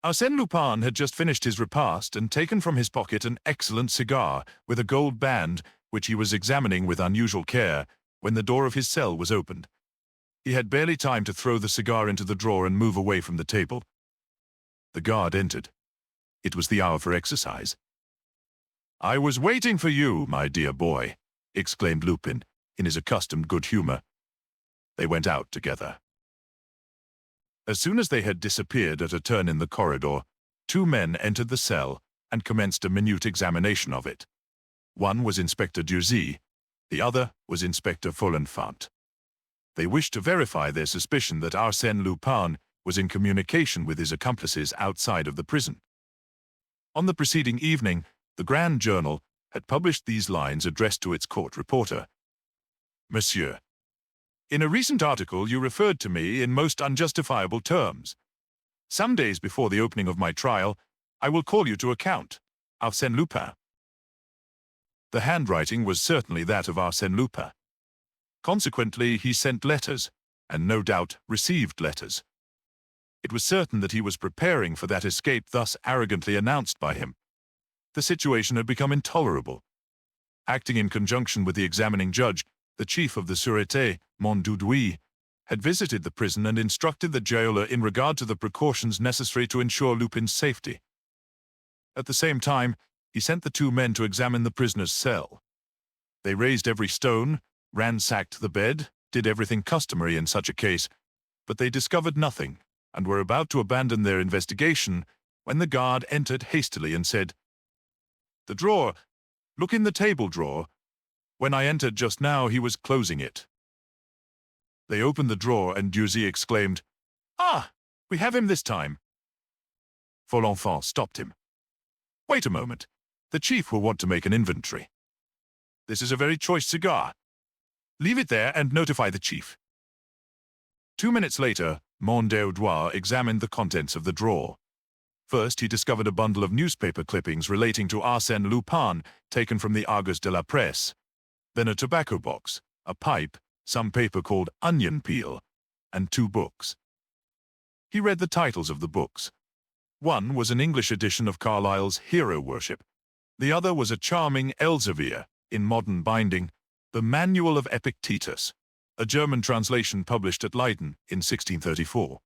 Arsène Lupin had just finished his repast and taken from his pocket an excellent cigar with a gold band, which he was examining with unusual care, when the door of his cell was opened. He had barely time to throw the cigar into the drawer and move away from the table. The guard entered. It was the hour for exercise. "I was waiting for you, my dear boy," exclaimed Lupin, in his accustomed good humor. They went out together. As soon as they had disappeared at a turn in the corridor, two men entered the cell and commenced a minute examination of it. One was Inspector Durzy, the other was Inspector Folenfant. They wished to verify their suspicion that Arsène Lupin was in communication with his accomplices outside of the prison. On the preceding evening, the Grand Journal had published these lines addressed to its court reporter. "Monsieur, in a recent article you referred to me in most unjustifiable terms. Some days before the opening of my trial, I will call you to account. Arsène Lupin." The handwriting was certainly that of Arsène Lupin. Consequently, he sent letters, and no doubt received letters. It was certain that he was preparing for that escape thus arrogantly announced by him. The situation had become intolerable. Acting in conjunction with the examining judge, the chief of the Sûreté, Mondoudoui, had visited the prison and instructed the jailer in regard to the precautions necessary to ensure Lupin's safety. At the same time, he sent the two men to examine the prisoner's cell. They raised every stone, ransacked the bed, did everything customary in such a case, but they discovered nothing, and were about to abandon their investigation when the guard entered hastily and said, "The drawer, look in the table drawer. When I entered just now, he was closing it." They opened the drawer and Durzy exclaimed, "Ah, we have him this time." Folenfant stopped him. "Wait a moment. The chief will want to make an inventory. This is a very choice cigar. Leave it there and notify the chief." 2 minutes later, Mondoudoui examined the contents of the drawer. First, he discovered a bundle of newspaper clippings relating to Arsène Lupin taken from the Argus de la Presse, then a tobacco box, a pipe, some paper called onion peel, and 2 books. He read the titles of the books. One was an English edition of Carlyle's Hero Worship. The other was a charming Elzevir, in modern binding, the Manual of Epictetus, a German translation published at Leiden in 1634.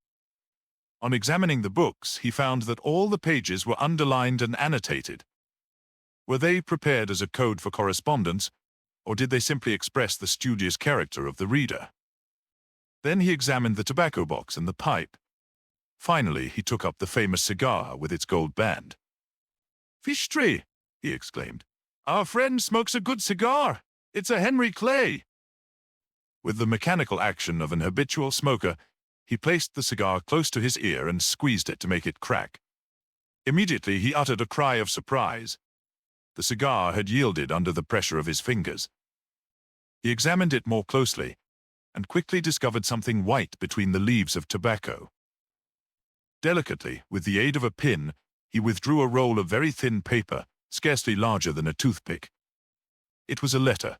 On examining the books, he found that all the pages were underlined and annotated. Were they prepared as a code for correspondence, or did they simply express the studious character of the reader? Then he examined the tobacco box and the pipe. Finally, he took up the famous cigar with its gold band. "Fichtre!" he exclaimed. "Our friend smokes a good cigar. It's a Henry Clay." With the mechanical action of an habitual smoker, he placed the cigar close to his ear and squeezed it to make it crack. Immediately he uttered a cry of surprise. The cigar had yielded under the pressure of his fingers. He examined it more closely, and quickly discovered something white between the leaves of tobacco. Delicately, with the aid of a pin, he withdrew a roll of very thin paper, scarcely larger than a toothpick. It was a letter.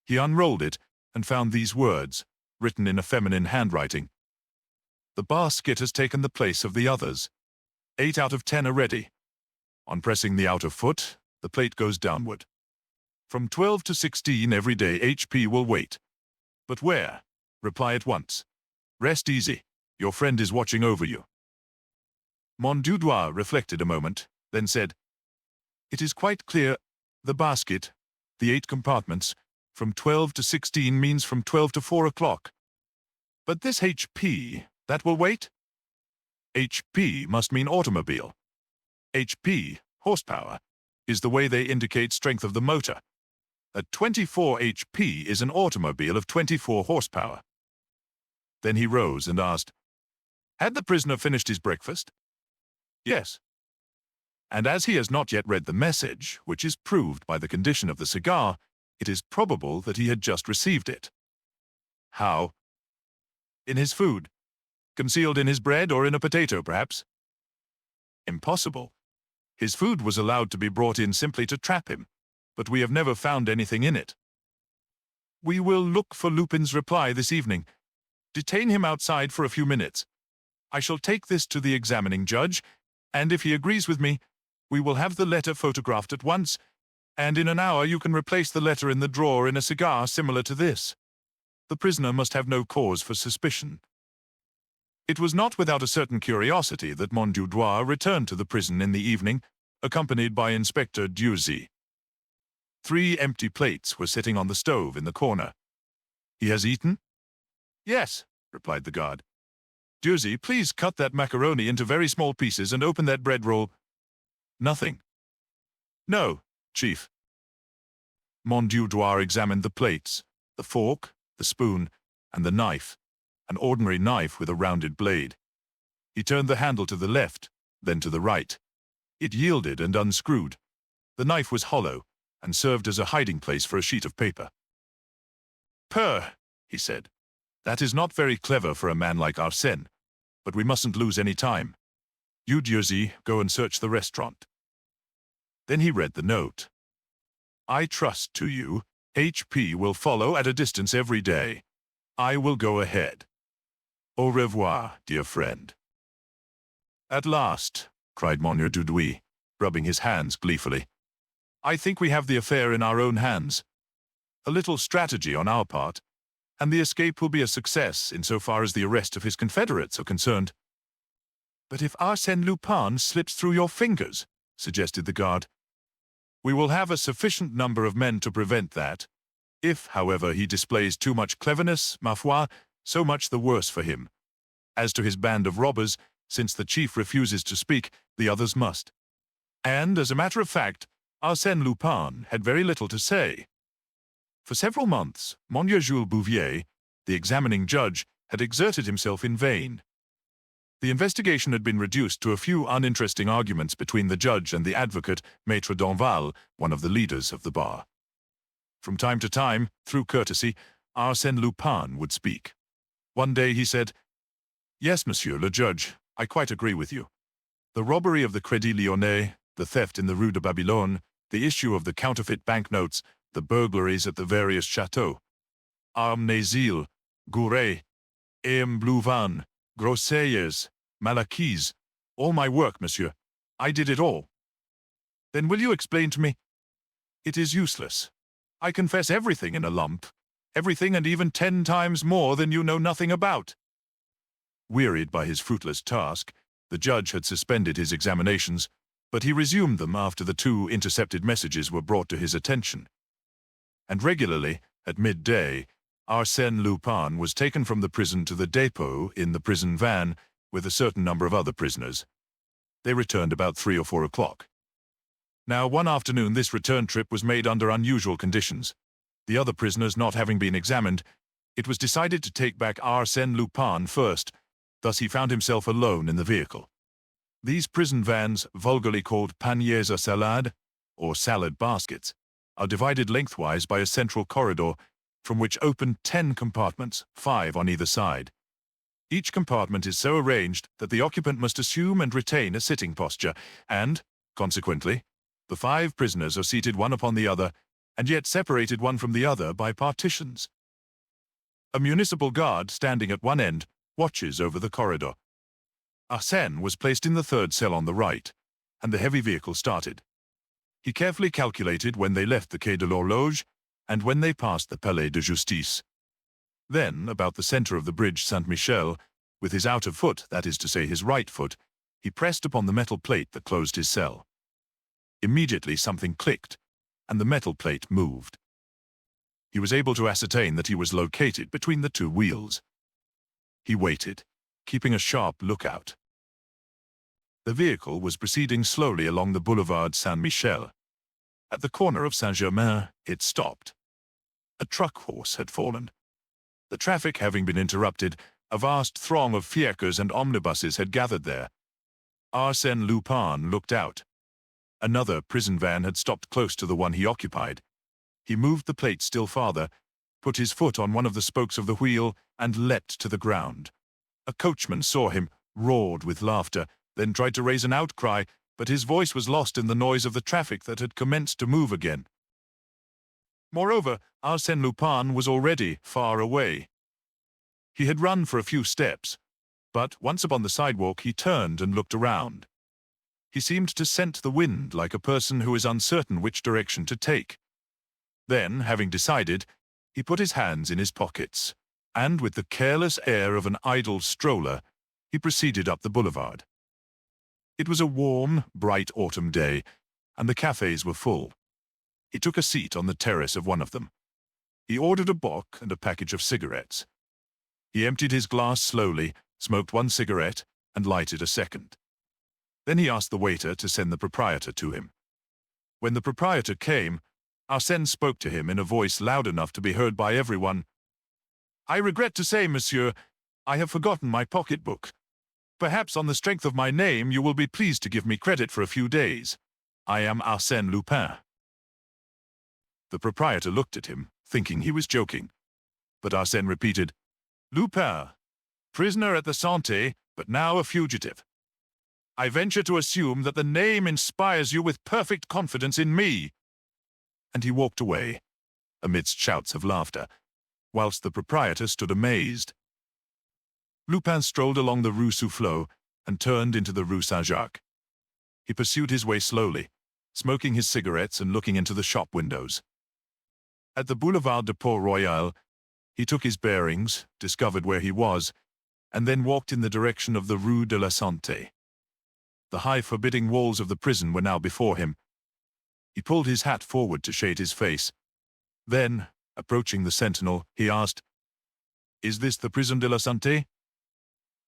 He unrolled it and found these words, written in a feminine handwriting. "The basket has taken the place of the others. 8 out of 10 are ready. On pressing the outer foot, the plate goes downward. From 12 to 16 every day, HP will wait. But where? Reply at once. Rest easy. Your friend is watching over you." Mondoudoui reflected a moment, then said, "It is quite clear. The basket, the 8 compartments, from 12 to 16 means from 12 to 4 o'clock. But this HP, that will wait? HP must mean automobile. HP, horsepower, is the way they indicate strength of the motor. At 24 HP is an automobile of 24 horsepower." Then he rose and asked, "Had the prisoner finished his breakfast?" "Yes." "And as he has not yet read the message, which is proved by the condition of the cigar, it is probable that he had just received it." "How?" "In his food. Concealed in his bread or in a potato, perhaps." "Impossible. His food was allowed to be brought in simply to trap him, but we have never found anything in it." "We will look for Lupin's reply this evening. Detain him outside for a few minutes. I shall take this to the examining judge, and if he agrees with me, we will have the letter photographed at once, and in an hour you can replace the letter in the drawer in a cigar similar to this. The prisoner must have no cause for suspicion." It was not without a certain curiosity that Montdudois returned to the prison in the evening, accompanied by Inspector Dieuzy. 3 empty plates were sitting on the stove in the corner. "He has eaten?" "Yes," replied the guard. "Dieuzy, please cut that macaroni into very small pieces and open that bread roll." "Nothing." "No, Chief." Montdudois examined the plates, the fork, the spoon, and the knife, an ordinary knife with a rounded blade. He turned the handle to the left, then to the right. It yielded and unscrewed. The knife was hollow and served as a hiding place for a sheet of paper. "Purr," he said. "That is not very clever for a man like Arsène, but we mustn't lose any time. You, Dieuzy, go and search the restaurant." Then he read the note. "I trust to you. H.P. will follow at a distance every day. I will go ahead. Au revoir, dear friend." "At last," cried Monsieur Dudouis, rubbing his hands gleefully. "I think we have the affair in our own hands. A little strategy on our part, and the escape will be a success insofar as the arrest of his confederates are concerned." "But if Arsène Lupin slips through your fingers," suggested the guard. "We will have a sufficient number of men to prevent that. If, however, he displays too much cleverness, ma foi, so much the worse for him. As to his band of robbers, since the chief refuses to speak, the others must." And, as a matter of fact, Arsène Lupin had very little to say. For several months, Monsieur Jules Bouvier, the examining judge, had exerted himself in vain. The investigation had been reduced to a few uninteresting arguments between the judge and the advocate, Maître Danval, one of the leaders of the bar. From time to time, through courtesy, Arsène Lupin would speak. One day he said, "Yes, monsieur le judge, I quite agree with you. The robbery of the Crédit Lyonnais, the theft in the Rue de Babylone, the issue of the counterfeit banknotes, the burglaries at the various chateaux, Armes-Nézil, Gouret, Aime-Blouvan, Groseilliers, Malaquise, all my work, monsieur. I did it all." "Then will you explain to me?" "It is useless. I confess everything in a lump, everything and even 10 times more than you know nothing about." Wearied by his fruitless task, the judge had suspended his examinations, but he resumed them after the 2 intercepted messages were brought to his attention. And regularly, at midday, Arsène Lupin was taken from the prison to the dépôt in the prison van with a certain number of other prisoners. They returned about 3 or 4 o'clock. Now, one afternoon this return trip was made under unusual conditions. The other prisoners not having been examined, it was decided to take back Arsène Lupin first. Thus he found himself alone in the vehicle. These prison vans, vulgarly called paniers à salade, or salad baskets, are divided lengthwise by a central corridor, from which open 10 compartments, 5 on either side. Each compartment is so arranged that the occupant must assume and retain a sitting posture, and, consequently, the 5 prisoners are seated one upon the other, and yet separated one from the other by partitions. A municipal guard, standing at one end, watches over the corridor. Arsène was placed in the 3rd cell on the right, and the heavy vehicle started. He carefully calculated when they left the Quai de l'Horloge and when they passed the Palais de Justice. Then, about the center of the bridge Saint-Michel, with his outer foot, that is to say his right foot, he pressed upon the metal plate that closed his cell. Immediately something clicked, and the metal plate moved. He was able to ascertain that he was located between the 2 wheels. He waited, keeping a sharp lookout. The vehicle was proceeding slowly along the boulevard Saint-Michel. At the corner of Saint-Germain, it stopped. A truck horse had fallen. The traffic having been interrupted, a vast throng of fiacres and omnibuses had gathered there. Arsène Lupin looked out. Another prison van had stopped close to the one he occupied. He moved the plate still farther, put his foot on one of the spokes of the wheel, and leapt to the ground. A coachman saw him, roared with laughter, then tried to raise an outcry, but his voice was lost in the noise of the traffic that had commenced to move again. Moreover, Arsène Lupin was already far away. He had run for a few steps, But once upon the sidewalk, he turned and looked around. He seemed to scent the wind like a person who is uncertain which direction to take. Then, having decided, he put his hands in his pockets, and with the careless air of an idle stroller, he proceeded up the boulevard. It was a warm, bright autumn day, and the cafes were full. He took a seat on the terrace of one of them. He ordered a bock and a package of cigarettes. He emptied his glass slowly, smoked one cigarette, and lighted a second. Then he asked the waiter to send the proprietor to him. When the proprietor came, Arsène spoke to him in a voice loud enough to be heard by everyone. "I regret to say, monsieur, I have forgotten my pocketbook. Perhaps on the strength of my name you will be pleased to give me credit for a few days. I am Arsène Lupin." The proprietor looked at him, thinking he was joking. But Arsène repeated, "Lupin, prisoner at the Santé, but now a fugitive. I venture to assume that the name inspires you with perfect confidence in me." And he walked away, amidst shouts of laughter, whilst the proprietor stood amazed. Lupin strolled along the Rue Soufflot and turned into the Rue Saint-Jacques. He pursued his way slowly, smoking his cigarettes and looking into the shop windows. At the Boulevard de Port-Royal, he took his bearings, discovered where he was, and then walked in the direction of the Rue de la Santé. The high, forbidding walls of the prison were now before him. He pulled his hat forward to shade his face. Then, approaching the sentinel, he asked, "Is this the Prison de la Santé?"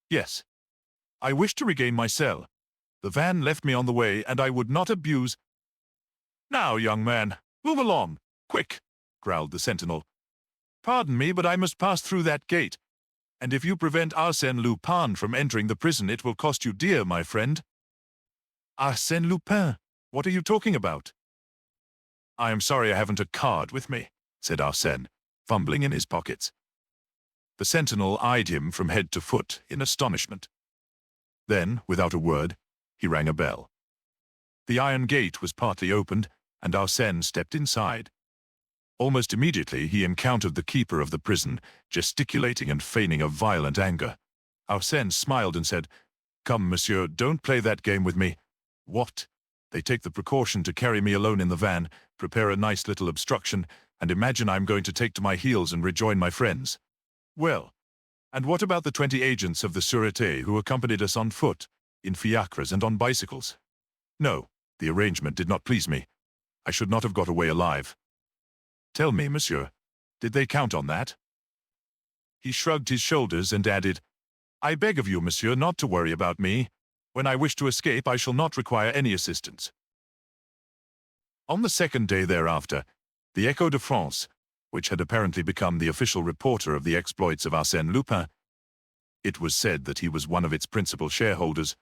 "Yes. I wish to regain my cell. The van left me on the way, and I would not abuse—" "Now, young man, move along, quick," growled the sentinel. "Pardon me, but I must pass through that gate, and if you prevent Arsène Lupin from entering the prison, it will cost you dear, my friend." "Arsène Lupin? What are you talking about?" "I am sorry I haven't a card with me," said Arsène, fumbling in his pockets. The sentinel eyed him from head to foot in astonishment. Then, without a word, he rang a bell. The iron gate was partly opened, and Arsène stepped inside. Almost immediately he encountered the keeper of the prison, gesticulating and feigning a violent anger. Arsène smiled and said, "Come, monsieur, don't play that game with me." "What? They take the precaution to carry me alone in the van, prepare a nice little obstruction, and imagine I'm going to take to my heels and rejoin my friends. Well, and what about the 20 agents of the Sûreté who accompanied us on foot, in fiacres and on bicycles? No, the arrangement did not please me. I should not have got away alive. Tell me, monsieur, did they count on that?" He shrugged his shoulders and added, "I beg of you, monsieur, not to worry about me. When I wish to escape, I shall not require any assistance." On the second day thereafter, the Echo de France, which had apparently become the official reporter of the exploits of Arsène Lupin, it was said that he was one of its principal shareholders,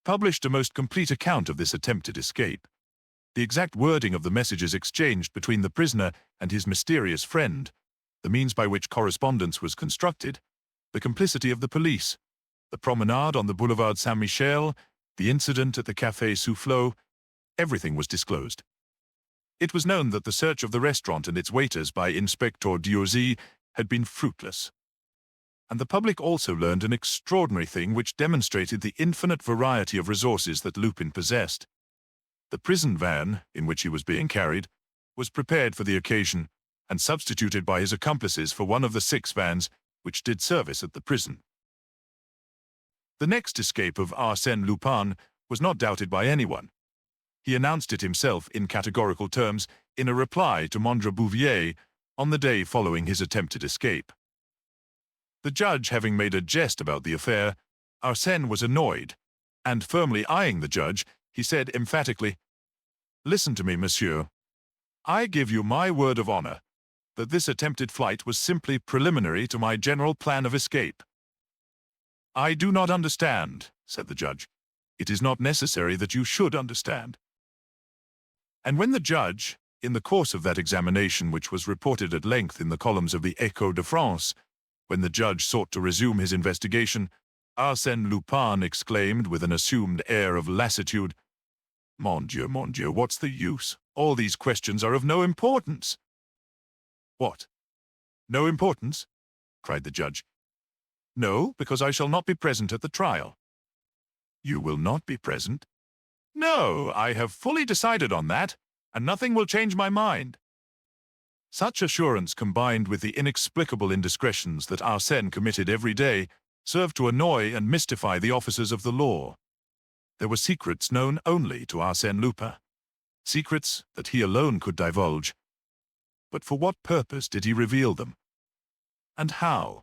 published a most complete account of this attempted escape. The exact wording of the messages exchanged between the prisoner and his mysterious friend, the means by which correspondence was constructed, the complicity of the police, the promenade on the Boulevard Saint-Michel, the incident at the Café Soufflot, everything was disclosed. It was known that the search of the restaurant and its waiters by Inspector Dieuzy had been fruitless. And the public also learned an extraordinary thing which demonstrated the infinite variety of resources that Lupin possessed. The prison van, in which he was being carried, was prepared for the occasion and substituted by his accomplices for one of the 6 vans which did service at the prison. The next escape of Arsène Lupin was not doubted by anyone. He announced it himself in categorical terms in a reply to Mondre Bouvier on the day following his attempted escape. The judge having made a jest about the affair, Arsène was annoyed, and firmly eyeing the judge, he said emphatically, "Listen to me, monsieur. I give you my word of honor that this attempted flight was simply preliminary to my general plan of escape." "I do not understand," said the judge. "It is not necessary that you should understand." And when the judge, in the course of that examination which was reported at length in the columns of the Echo de France, when the judge sought to resume his investigation, Arsène Lupin exclaimed with an assumed air of lassitude, mon Dieu, what's the use? All these questions are of no importance." "What? No importance?" cried the judge. No, because I shall not be present at the trial. You will not be present? No, I have fully decided on that, and nothing will change my mind. Such assurance, combined with the inexplicable indiscretions that Arsène committed every day, served to annoy and mystify the officers of the law. There were secrets known only to Arsène Lupin, secrets that he alone could divulge. But for what purpose did he reveal them? And how?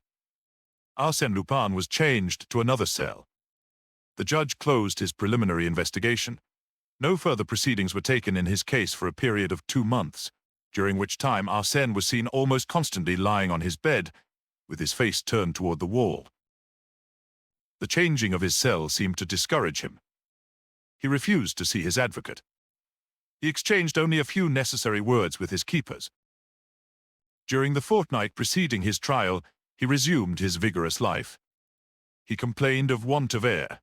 Arsène Lupin was changed to another cell. The judge closed his preliminary investigation. No further proceedings were taken in his case for a period of 2 months, during which time Arsène was seen almost constantly lying on his bed, with his face turned toward the wall. The changing of his cell seemed to discourage him. He refused to see his advocate. He exchanged only a few necessary words with his keepers. During the fortnight preceding his trial, he resumed his vigorous life. He complained of want of air.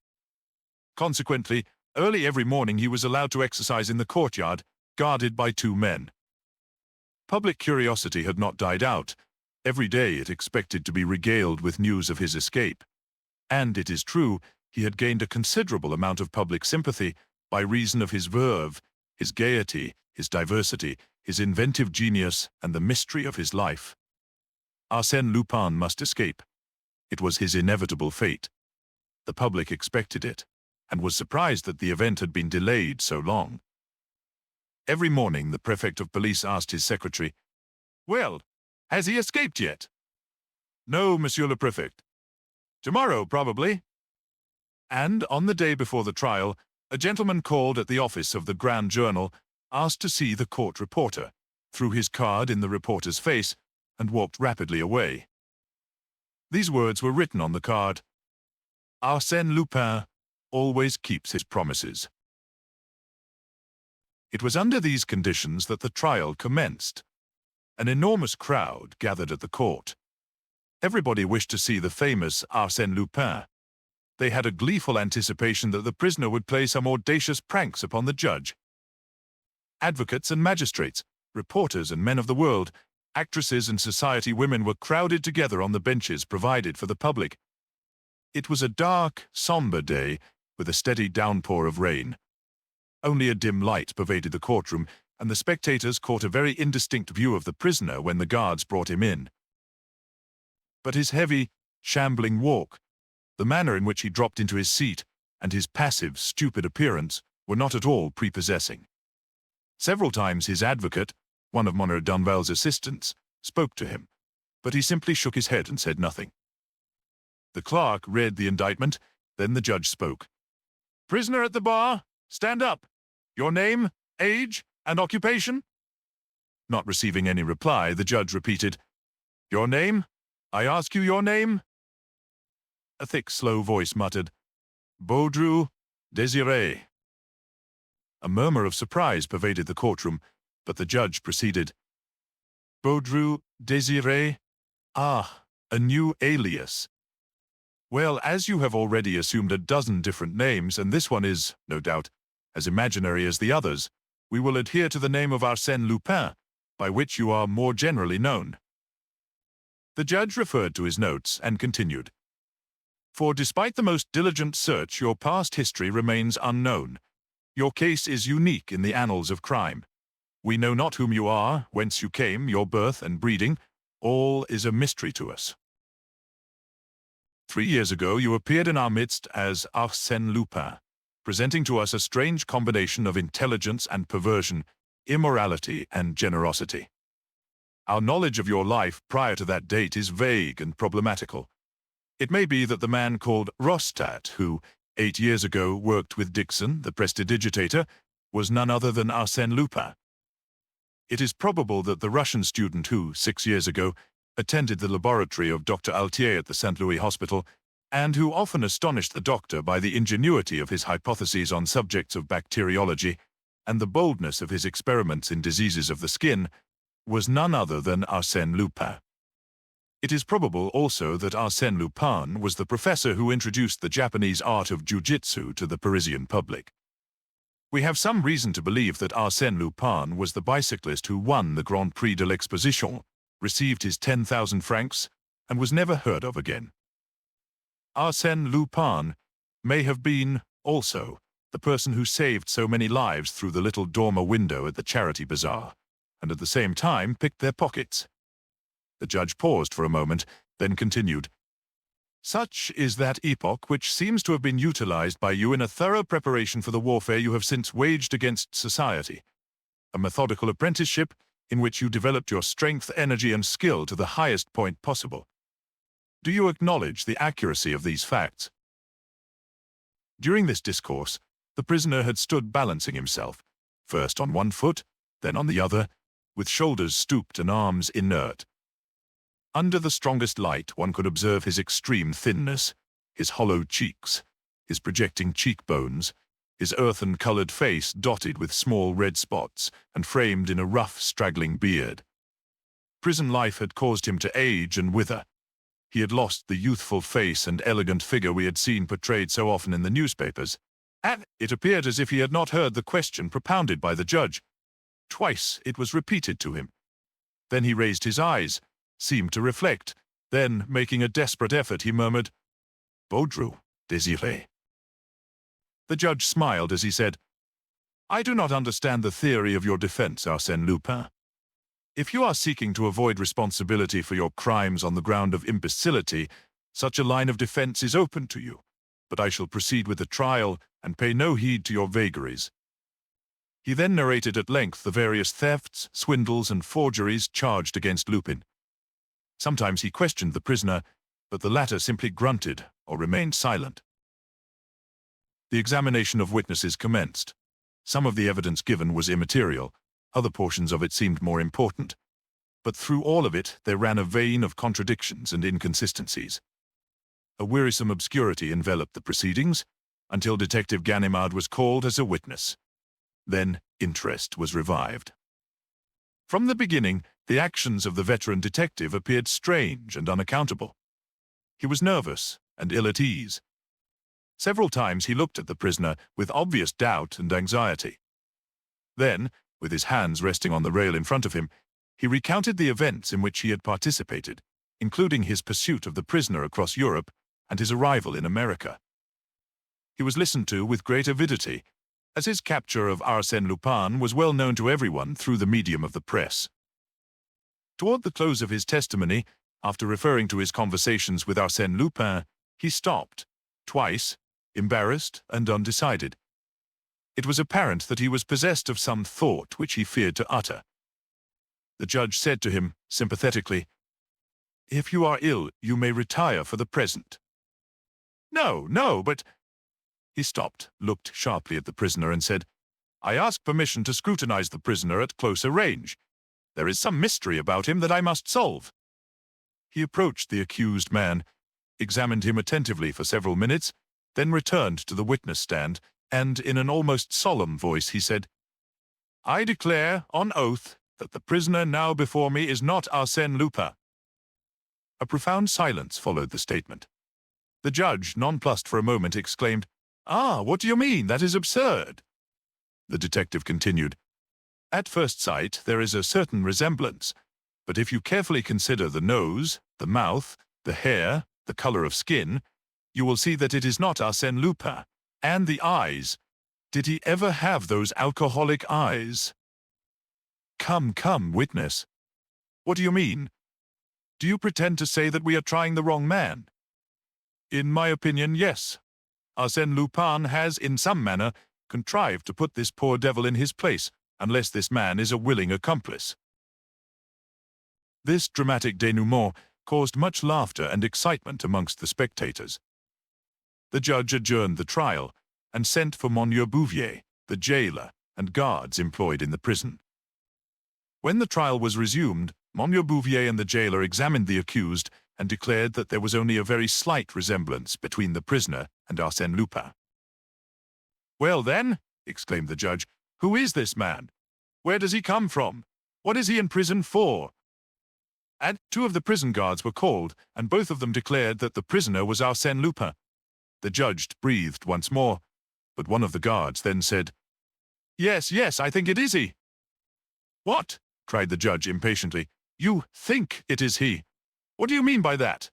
Consequently, early every morning he was allowed to exercise in the courtyard, guarded by 2 men. Public curiosity had not died out. Every day it expected to be regaled with news of his escape. And it is true, he had gained a considerable amount of public sympathy by reason of his verve, his gaiety, his diversity, his inventive genius, and the mystery of his life. Arsène Lupin must escape. It was his inevitable fate. The public expected it, and was surprised that the event had been delayed so long. Every morning the prefect of police asked his secretary, "Well, has he escaped yet?" "No, monsieur le préfect. Tomorrow, probably." And on the day before the trial, a gentleman called at the office of the Grand Journal asked to see the court reporter, threw his card in the reporter's face, and walked rapidly away. These words were written on the card: "Arsène Lupin always keeps his promises." It was under these conditions that the trial commenced. An enormous crowd gathered at the court. Everybody wished to see the famous Arsène Lupin. They had a gleeful anticipation that the prisoner would play some audacious pranks upon the judge. Advocates and magistrates, reporters and men of the world, actresses and society women were crowded together on the benches provided for the public. It was a dark, somber day, with a steady downpour of rain. Only a dim light pervaded the courtroom, and the spectators caught a very indistinct view of the prisoner when the guards brought him in. But his heavy, shambling walk, the manner in which he dropped into his seat, and his passive, stupid appearance were not at all prepossessing. Several times his advocate, one of Monsieur Danval's assistants, spoke to him, but he simply shook his head and said nothing. The clerk read the indictment, then the judge spoke. "Prisoner at the bar, stand up. Your name, age, and occupation?" Not receiving any reply, the judge repeated, "Your name? I ask you your name?" A thick, slow voice muttered, "Baudru Désiré." A murmur of surprise pervaded the courtroom, but the judge proceeded. "Baudru Désiré? Ah, a new alias. Well, as you have already assumed a dozen different names, and this one is, no doubt, as imaginary as the others, we will adhere to the name of Arsène Lupin, by which you are more generally known." The judge referred to his notes and continued. "For despite the most diligent search, your past history remains unknown. Your case is unique in the annals of crime. We know not whom you are, whence you came, your birth and breeding. All is a mystery to us. 3 years ago, you appeared in our midst as Arsène Lupin, presenting to us a strange combination of intelligence and perversion, immorality and generosity. Our knowledge of your life prior to that date is vague and problematical. It may be that the man called Rostat, who 8 years ago worked with Dixon, the prestidigitator, was none other than Arsène Lupin. It is probable that the Russian student who, 6 years ago, attended the laboratory of Dr. Altier at the St. Louis Hospital, and who often astonished the doctor by the ingenuity of his hypotheses on subjects of bacteriology and the boldness of his experiments in diseases of the skin, was none other than Arsène Lupin. It is probable also that Arsène Lupin was the professor who introduced the Japanese art of jiu-jitsu to the Parisian public. We have some reason to believe that Arsène Lupin was the bicyclist who won the Grand Prix de l'Exposition, received his 10,000 francs, and was never heard of again. Arsène Lupin may have been, also, the person who saved so many lives through the little dormer window at the charity bazaar, and at the same time picked their pockets. The judge paused for a moment, then continued. Such is that epoch which seems to have been utilized by you in a thorough preparation for the warfare you have since waged against society. A methodical apprenticeship in which you developed your strength, energy, and skill to the highest point possible. Do you acknowledge the accuracy of these facts? During this discourse, the prisoner had stood balancing himself, first on one foot, then on the other, with shoulders stooped and arms inert. Under the strongest light, one could observe his extreme thinness, his hollow cheeks, his projecting cheekbones, his earthen-colored face dotted with small red spots and framed in a rough, straggling beard. Prison life had caused him to age and wither. He had lost the youthful face and elegant figure we had seen portrayed so often in the newspapers, and it appeared as if he had not heard the question propounded by the judge. Twice it was repeated to him. Then he raised his eyes, seemed to reflect. Then, making a desperate effort, he murmured, "Baudru, désiré." The judge smiled as he said, "I do not understand the theory of your defense, Arsène Lupin. If you are seeking to avoid responsibility for your crimes on the ground of imbecility, such a line of defense is open to you, but I shall proceed with the trial and pay no heed to your vagaries." He then narrated at length the various thefts, swindles, and forgeries charged against Lupin. Sometimes he questioned the prisoner, but the latter simply grunted or remained silent. The examination of witnesses commenced. Some of the evidence given was immaterial, other portions of it seemed more important, but through all of it there ran a vein of contradictions and inconsistencies. A wearisome obscurity enveloped the proceedings, until Detective Ganimard was called as a witness. Then interest was revived. From the beginning, the actions of the veteran detective appeared strange and unaccountable. He was nervous and ill at ease. Several times he looked at the prisoner with obvious doubt and anxiety. Then, with his hands resting on the rail in front of him, he recounted the events in which he had participated, including his pursuit of the prisoner across Europe and his arrival in America. He was listened to with great avidity, as his capture of Arsène Lupin was well known to everyone through the medium of the press. Toward the close of his testimony, after referring to his conversations with Arsène Lupin, he stopped, twice, embarrassed and undecided. It was apparent that he was possessed of some thought which he feared to utter. The judge said to him, sympathetically, "If you are ill, you may retire for the present." No, but—" He stopped, looked sharply at the prisoner and said, "I ask permission to scrutinize the prisoner at closer range. There is some mystery about him that I must solve." He approached the accused man, examined him attentively for several minutes, then returned to the witness stand, and in an almost solemn voice he said, "I declare, on oath, that the prisoner now before me is not Arsène Lupin." A profound silence followed the statement. The judge, nonplussed for a moment, exclaimed, "Ah, what do you mean? That is absurd." The detective continued, "At first sight, there is a certain resemblance, but if you carefully consider the nose, the mouth, the hair, the color of skin, you will see that it is not Arsène Lupin. And the eyes. Did he ever have those alcoholic eyes?" Come, witness. What do you mean? Do you pretend to say that we are trying the wrong man?" "In my opinion, yes. Arsène Lupin has, in some manner, contrived to put this poor devil in his place, unless this man is a willing accomplice." This dramatic denouement caused much laughter and excitement amongst the spectators. The judge adjourned the trial and sent for Monsieur Bouvier, the jailer, and guards employed in the prison. When the trial was resumed, Monsieur Bouvier and the jailer examined the accused and declared that there was only a very slight resemblance between the prisoner and Arsène Lupin. "Well then," exclaimed the judge, "who is this man? Where does he come from? What is he in prison for?" And 2 of the prison guards were called, and both of them declared that the prisoner was Arsène Lupin. The judge breathed once more, but one of the guards then said, Yes, I think it is he." "What?" cried the judge impatiently. "You think it is he? What do you mean by that?"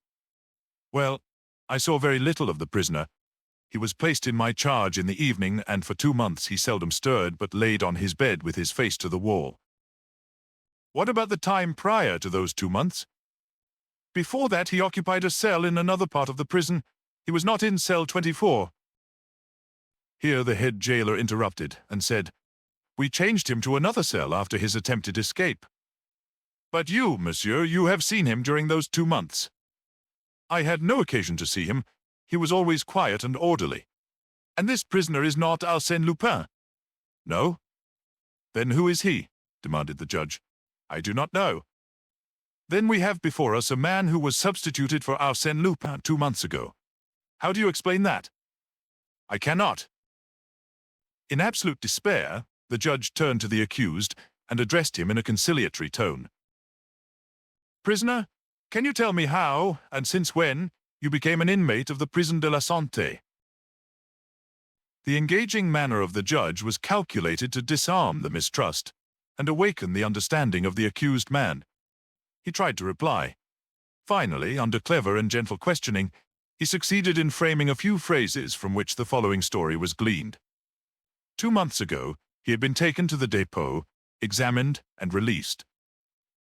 "Well, I saw very little of the prisoner. He was placed in my charge in the evening, and for 2 months he seldom stirred, but laid on his bed with his face to the wall. What about the time prior to those 2 months? Before that, he occupied a cell in another part of the prison. He was not in cell 24. Here the head jailer interrupted and said, "We changed him to another cell after his attempted escape." "But you, monsieur, you have seen him during those 2 months." "I had no occasion to see him. He was always quiet and orderly." "And this prisoner is not Arsène Lupin?" "No." "Then who is he?" demanded the judge. "I do not know." "Then we have before us a man who was substituted for Arsène Lupin 2 months ago. How do you explain that?" "I cannot." In absolute despair, the judge turned to the accused and addressed him in a conciliatory tone. "Prisoner, can you tell me how, and since when, you became an inmate of the Prison de la Santé?" The engaging manner of the judge was calculated to disarm the mistrust and awaken the understanding of the accused man. He tried to reply. Finally, under clever and gentle questioning, he succeeded in framing a few phrases from which the following story was gleaned. 2 months ago, he had been taken to the dépôt, examined, and released.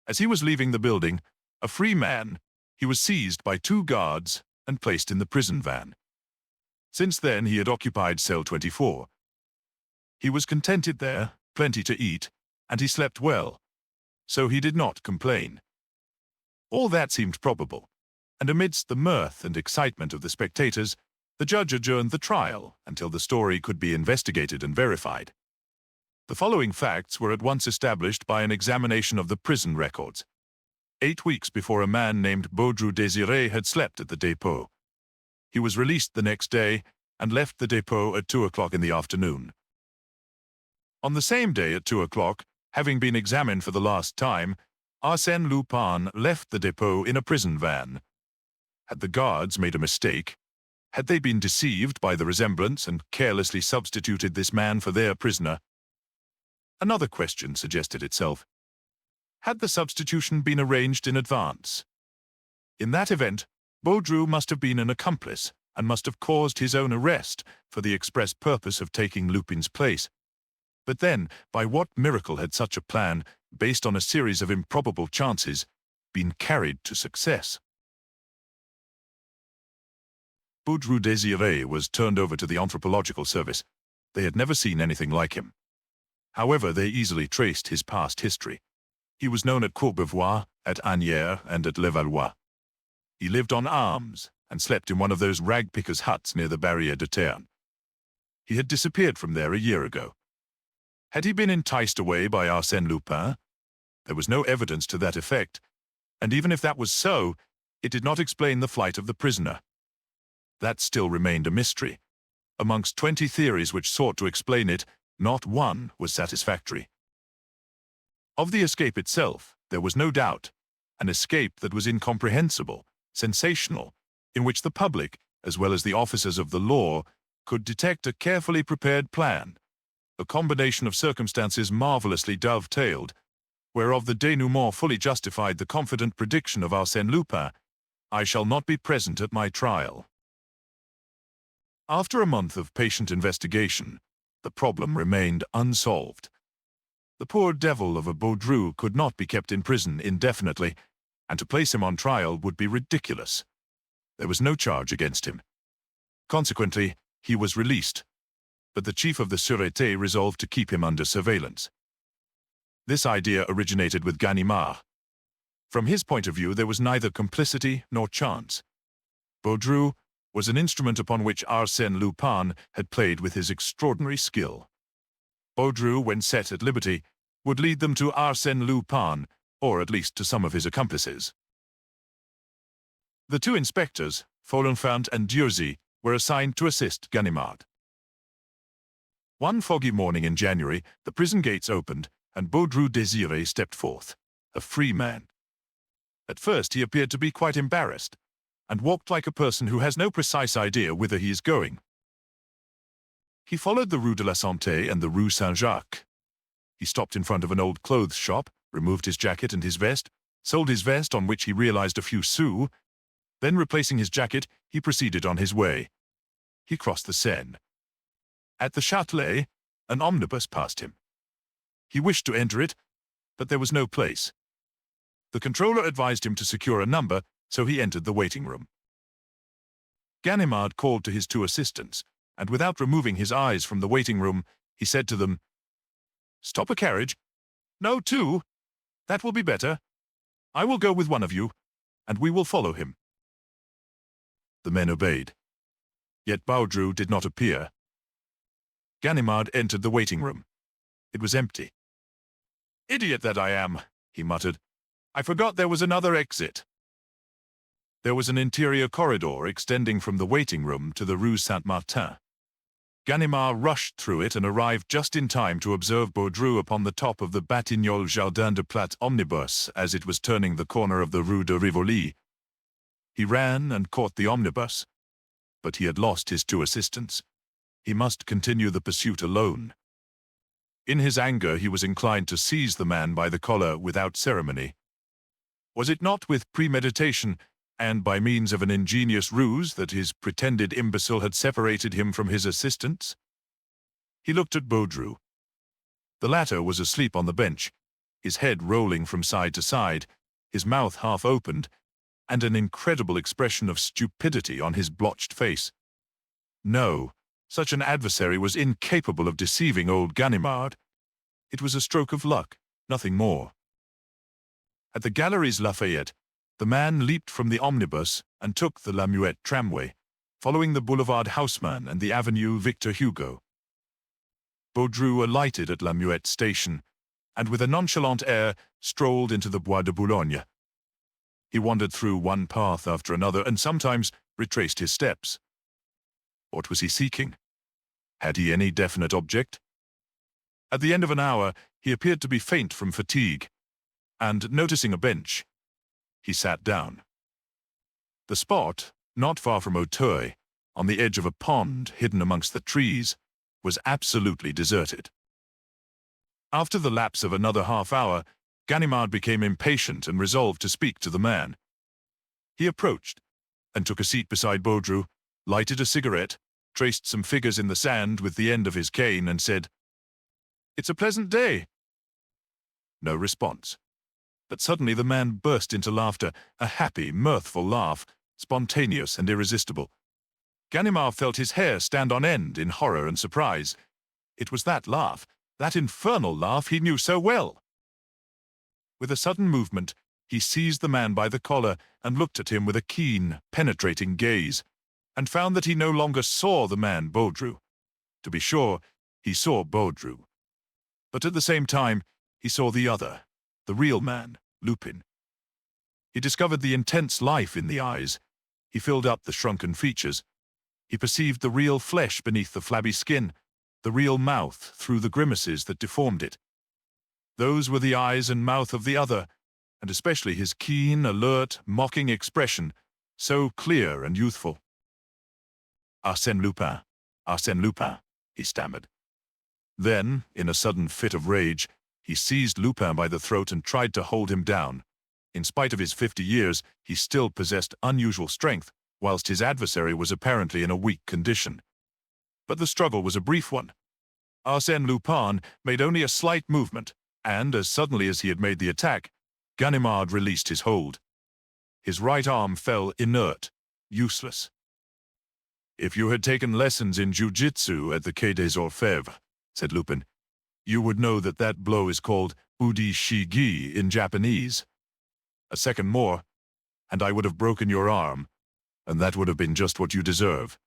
As he was leaving the building, a free man, he was seized by 2 guards and placed in the prison van. Since then, he had occupied cell 24. He was contented there, plenty to eat, and he slept well, so he did not complain. All that seemed probable, and amidst the mirth and excitement of the spectators, the judge adjourned the trial until the story could be investigated and verified. The following facts were at once established by an examination of the prison records. 8 weeks before, a man named Baudru Désiré had slept at the dépôt. He was released the next day and left the dépôt at 2 o'clock in the afternoon. On the same day at 2 o'clock, having been examined for the last time, Arsène Lupin left the dépôt in a prison van. Had the guards made a mistake? Had they been deceived by the resemblance and carelessly substituted this man for their prisoner? Another question suggested itself. Had the substitution been arranged in advance? In that event, Baudru must have been an accomplice and must have caused his own arrest for the express purpose of taking Lupin's place. But then, by what miracle had such a plan, based on a series of improbable chances, been carried to success? Baudru Désiré was turned over to the anthropological service. They had never seen anything like him. However, they easily traced his past history. He was known at Courbevoie, at Asnières, and at Levallois. He lived on alms and slept in one of those rag-pickers' huts near the Barrière de Terre. He had disappeared from there a year ago. Had he been enticed away by Arsène Lupin? There was no evidence to that effect, and even if that was so, it did not explain the flight of the prisoner. That still remained a mystery. Amongst 20 theories which sought to explain it, not one was satisfactory. Of the escape itself, there was no doubt, an escape that was incomprehensible, sensational, in which the public, as well as the officers of the law, could detect a carefully prepared plan, a combination of circumstances marvelously dovetailed, whereof the denouement fully justified the confident prediction of Arsène Lupin, "I shall not be present at my trial." After a month of patient investigation, the problem remained unsolved. The poor devil of a Baudru could not be kept in prison indefinitely, and to place him on trial would be ridiculous. There was no charge against him. Consequently, he was released, but the chief of the Sûreté resolved to keep him under surveillance. This idea originated with Ganimard. From his point of view, there was neither complicity nor chance. Baudru was an instrument upon which Arsène Lupin had played with his extraordinary skill. Baudru, when set at liberty, would lead them to Arsène Lupin, or at least to some of his accomplices. The 2 inspectors, Folenfant and Dieuzy, were assigned to assist Ganimard. One foggy morning in January, the prison gates opened, and Baudru Désiré stepped forth, a free man. At first he appeared to be quite embarrassed, and walked like a person who has no precise idea whither he is going. He followed the Rue de la Santé and the Rue Saint-Jacques. He stopped in front of an old clothes shop, removed his jacket and his vest, sold his vest, on which he realized a few sous, Then, replacing his jacket, he proceeded on his way. He crossed the Seine. At the Châtelet, an omnibus passed him. He wished to enter it, but there was no place. The controller advised him to secure a number, so he entered the waiting room. Ganimard called to his two assistants, and without removing his eyes from the waiting room, he said to them, "Stop a carriage. No, two. That will be better. I will go with one of you, and we will follow him." The men obeyed. Yet Baudru did not appear. Ganimard entered the waiting room. It was empty. "Idiot that I am," he muttered. "I forgot there was another exit." There was an interior corridor extending from the waiting room to the Rue Saint-Martin. Ganimard rushed through it and arrived just in time to observe Baudru upon the top of the Batignolles Jardin de Platte omnibus as it was turning the corner of the Rue de Rivoli. He ran and caught the omnibus, but he had lost his two assistants. He must continue the pursuit alone. In his anger, he was inclined to seize the man by the collar without ceremony. Was it not with premeditation and by means of an ingenious ruse that his pretended imbecile had separated him from his assistants? He looked at Baudru. The latter was asleep on the bench, his head rolling from side to side, his mouth half opened, and an incredible expression of stupidity on his blotched face. No, such an adversary was incapable of deceiving old Ganimard. It was a stroke of luck, nothing more. At the Galeries Lafayette, the man leaped from the omnibus and took the La Muette tramway, following the Boulevard Haussmann and the Avenue Victor Hugo. Baudru alighted at La Muette station, and with a nonchalant air strolled into the Bois de Boulogne. He wandered through one path after another and sometimes retraced his steps. What was he seeking? Had he any definite object? At the end of an hour, he appeared to be faint from fatigue, and noticing a bench, he sat down. The spot, not far from Auteuil, on the edge of a pond hidden amongst the trees, was absolutely deserted. After the lapse of another half-hour, Ganimard became impatient and resolved to speak to the man. He approached and took a seat beside Baudru, lighted a cigarette, traced some figures in the sand with the end of his cane, and said, "It's a pleasant day." No response. But suddenly the man burst into laughter, a happy, mirthful laugh, spontaneous and irresistible. Ganimard felt his hair stand on end in horror and surprise. It was that laugh, that infernal laugh he knew so well. With a sudden movement, he seized the man by the collar and looked at him with a keen, penetrating gaze, and found that he no longer saw the man Baudru. To be sure, he saw Baudru. But at the same time, he saw the other, the real man, Lupin. He discovered the intense life in the eyes. He filled up the shrunken features. He perceived the real flesh beneath the flabby skin, the real mouth through the grimaces that deformed it. Those were the eyes and mouth of the other, and especially his keen, alert, mocking expression, so clear and youthful. "Arsène Lupin, Arsène Lupin," he stammered. Then, in a sudden fit of rage, he seized Lupin by the throat and tried to hold him down. In spite of his 50 years, he still possessed unusual strength, whilst his adversary was apparently in a weak condition. But the struggle was a brief one. Arsène Lupin made only a slight movement, and, as suddenly as he had made the attack, Ganimard released his hold. His right arm fell inert, useless. "If you had taken lessons in jiu-jitsu at the Quai des Orfèvres," said Lupin, "you would know that that blow is called udi-shigi in Japanese. A second more, and I would have broken your arm, and that would have been just what you deserve.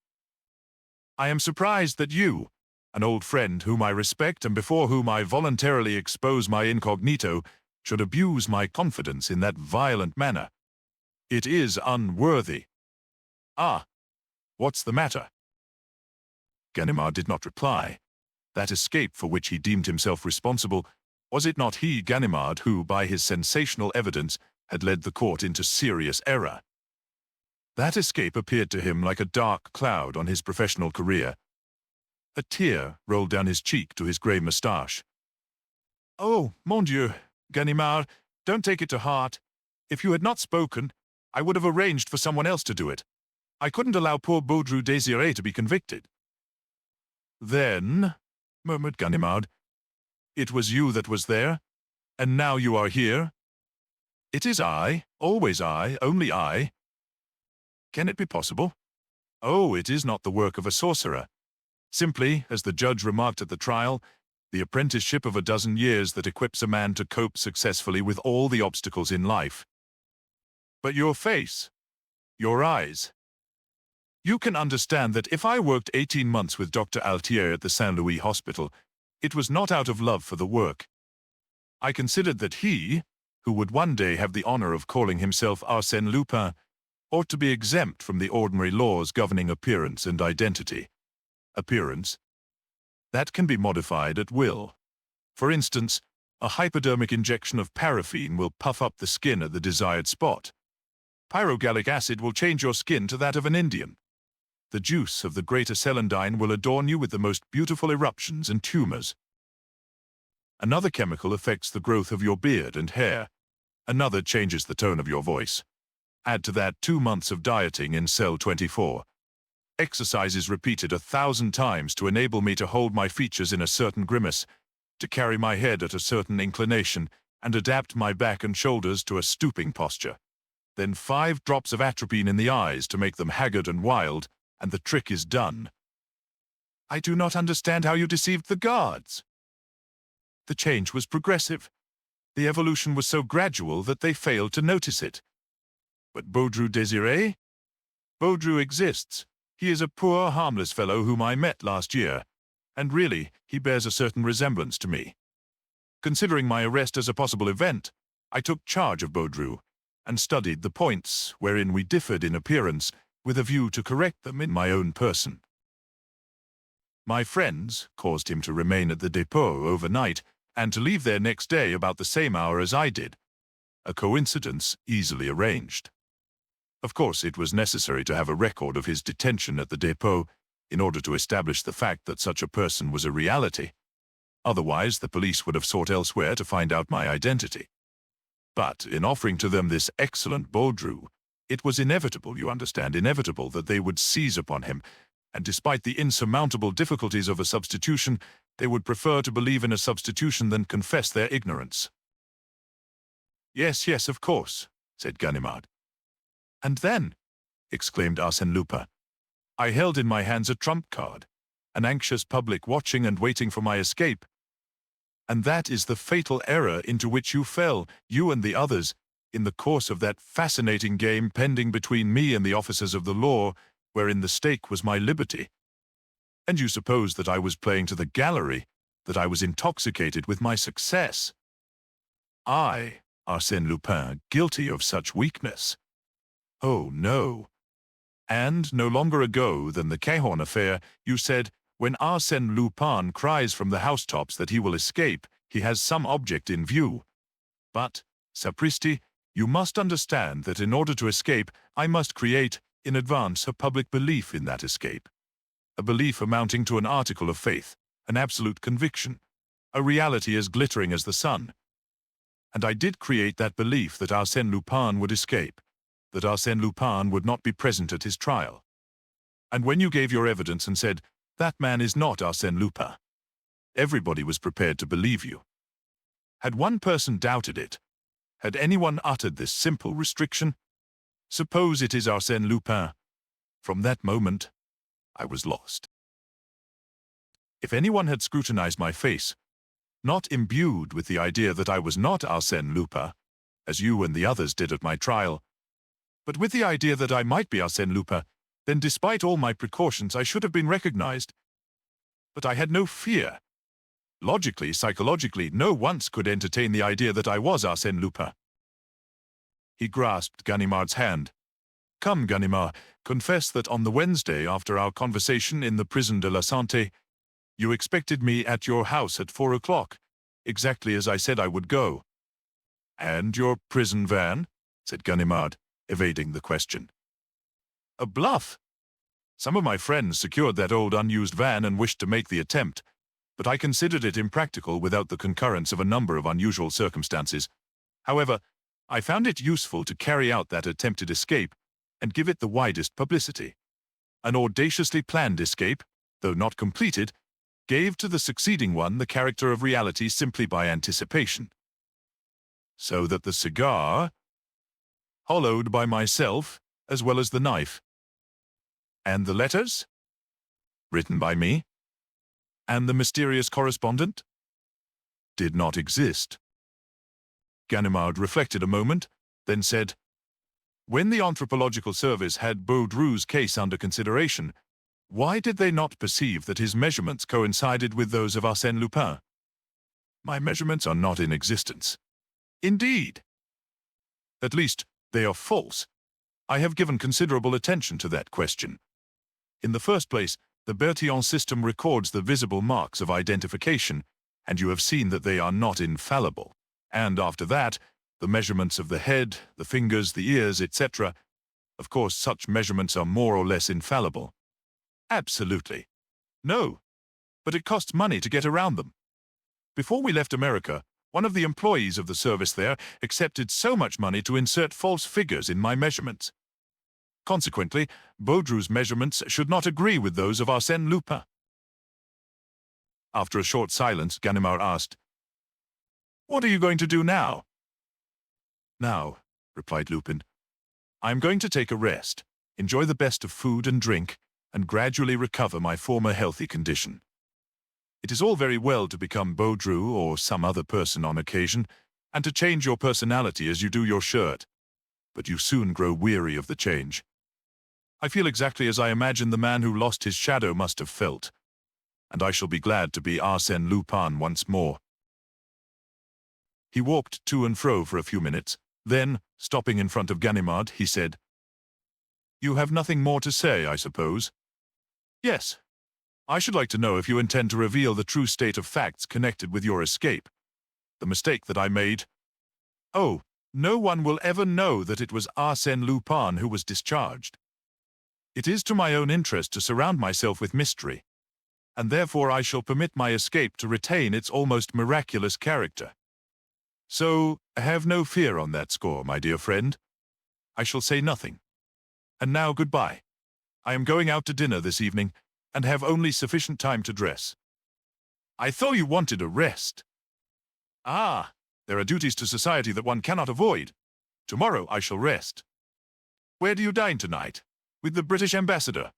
I am surprised that you, an old friend whom I respect and before whom I voluntarily expose my incognito, should abuse my confidence in that violent manner. It is unworthy. Ah, what's the matter?" Ganimard did not reply. That escape for which he deemed himself responsible, was it not he, Ganimard, who, by his sensational evidence, had led the court into serious error? That escape appeared to him like a dark cloud on his professional career. A tear rolled down his cheek to his grey moustache. "Oh, mon Dieu, Ganimard, don't take it to heart. If you had not spoken, I would have arranged for someone else to do it. I couldn't allow poor Baudru Désiré to be convicted." "Then," murmured Ganimard, "it was you that was there, and now you are here?" "It is I, always I, only I." "Can it be possible?" "Oh, it is not the work of a sorcerer. Simply, as the judge remarked at the trial, the apprenticeship of a dozen years that equips a man to cope successfully with all the obstacles in life." "But your face, your eyes. You can understand that if I worked 18 months with Dr. Altier at the Saint-Louis hospital, it was not out of love for the work. I considered that he, who would one day have the honor of calling himself Arsène Lupin, ought to be exempt from the ordinary laws governing appearance and identity. Appearance? That can be modified at will. For instance, a hypodermic injection of paraffin will puff up the skin at the desired spot. Pyrogallic acid will change your skin to that of an Indian. The juice of the greater celandine will adorn you with the most beautiful eruptions and tumors. Another chemical affects the growth of your beard and hair. Another changes the tone of your voice. Add to that 2 months of dieting in cell 24. Exercises repeated 1,000 times to enable me to hold my features in a certain grimace, to carry my head at a certain inclination, and adapt my back and shoulders to a stooping posture. Then 5 drops of atropine in the eyes to make them haggard and wild, and the trick is done." "I do not understand how you deceived the guards." "The change was progressive. The evolution was so gradual that they failed to notice it." "But Baudru Désiré?" "Baudru exists. He is a poor, harmless fellow whom I met last year, and really, he bears a certain resemblance to me. Considering my arrest as a possible event, I took charge of Baudru, and studied the points wherein we differed in appearance, with a view to correct them in my own person. My friends caused him to remain at the dépôt overnight, and to leave there next day about the same hour as I did. A coincidence easily arranged. Of course, it was necessary to have a record of his detention at the dépôt in order to establish the fact that such a person was a reality. Otherwise, the police would have sought elsewhere to find out my identity. But in offering to them this excellent Baudru, it was inevitable, you understand, inevitable that they would seize upon him, and despite the insurmountable difficulties of a substitution, they would prefer to believe in a substitution than confess their ignorance." "Yes, yes, of course," said Ganimard. "And then," exclaimed Arsène Lupin, "I held in my hands a trump card, an anxious public watching and waiting for my escape. And that is the fatal error into which you fell, you and the others, in the course of that fascinating game pending between me and the officers of the law, wherein the stake was my liberty. And you suppose that I was playing to the gallery, that I was intoxicated with my success. I, Arsène Lupin, guilty of such weakness? Oh, no. And no longer ago than the Cahorn affair, you said, when Arsène Lupin cries from the housetops that he will escape, he has some object in view. But, sapristi, you must understand that in order to escape, I must create, in advance, a public belief in that escape. A belief amounting to an article of faith, an absolute conviction, a reality as glittering as the sun. And I did create that belief that Arsène Lupin would escape, that Arsène Lupin would not be present at his trial. And when you gave your evidence and said, that man is not Arsène Lupin, everybody was prepared to believe you. Had one person doubted it, had anyone uttered this simple restriction, suppose it is Arsène Lupin, from that moment, I was lost. If anyone had scrutinized my face, not imbued with the idea that I was not Arsène Lupin, as you and the others did at my trial, but with the idea that I might be Arsène Lupin, then despite all my precautions I should have been recognized. But I had no fear. Logically, psychologically, no once could entertain the idea that I was Arsène Lupin. He grasped Ganimard's hand. Come, Ganimard, confess that on the Wednesday after our conversation in the Prison de la Santé, you expected me at your house at 4 o'clock, exactly as I said I would go. And your prison van? Said Ganimard, evading the question. A bluff. Some of my friends secured that old unused van and wished to make the attempt, but I considered it impractical without the concurrence of a number of unusual circumstances. However, I found it useful to carry out that attempted escape and give it the widest publicity. An audaciously planned escape, though not completed, gave to the succeeding one the character of reality simply by anticipation. So that the cigar, hollowed by myself, as well as the knife, and the letters, written by me, and the mysterious correspondent, did not exist. Ganimard reflected a moment, then said, "When the Anthropological Service had Baudru's case under consideration, why did they not perceive that his measurements coincided with those of Arsène Lupin?" "My measurements are not in existence." "Indeed." "At least, they are false. I have given considerable attention to that question. In the first place, the Bertillon system records the visible marks of identification, and you have seen that they are not infallible. And after that, the measurements of the head, the fingers, the ears, etc. Of course, such measurements are more or less infallible." "Absolutely." "No, but it costs money to get around them. Before we left America, one of the employees of the service there accepted so much money to insert false figures in my measurements. Consequently, Baudru's measurements should not agree with those of Arsène Lupin." After a short silence, Ganimard asked, "What are you going to do now?" "Now," replied Lupin, "I am going to take a rest, enjoy the best of food and drink, and gradually recover my former healthy condition. It is all very well to become Baudru or some other person on occasion, and to change your personality as you do your shirt, but you soon grow weary of the change. I feel exactly as I imagine the man who lost his shadow must have felt, and I shall be glad to be Arsène Lupin once more." He walked to and fro for a few minutes, then, stopping in front of Ganimard, he said, "You have nothing more to say, I suppose?" "Yes. I should like to know if you intend to reveal the true state of facts connected with your escape. The mistake that I made—" "Oh, no one will ever know that it was Arsène Lupin who was discharged. It is to my own interest to surround myself with mystery, and therefore I shall permit my escape to retain its almost miraculous character. So, have no fear on that score, my dear friend. I shall say nothing. And now goodbye. I am going out to dinner this evening, and have only sufficient time to dress." "I thought you wanted a rest." "Ah, there are duties to society that one cannot avoid. Tomorrow I shall rest." "Where do you dine tonight? With the British ambassador?"